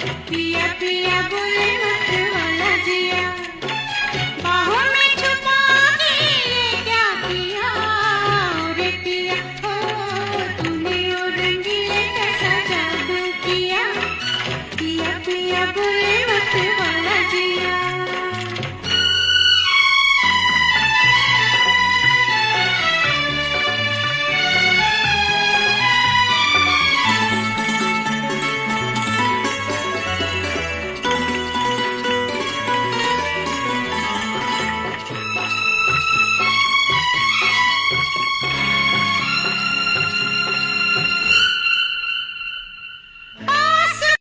पिया पिया बोले मत वाला जिया बाहों में छुपा के ये क्या किया रे पिया हो तूने ओ रंगीले कैसा जादू किया पिया पिया बोले मत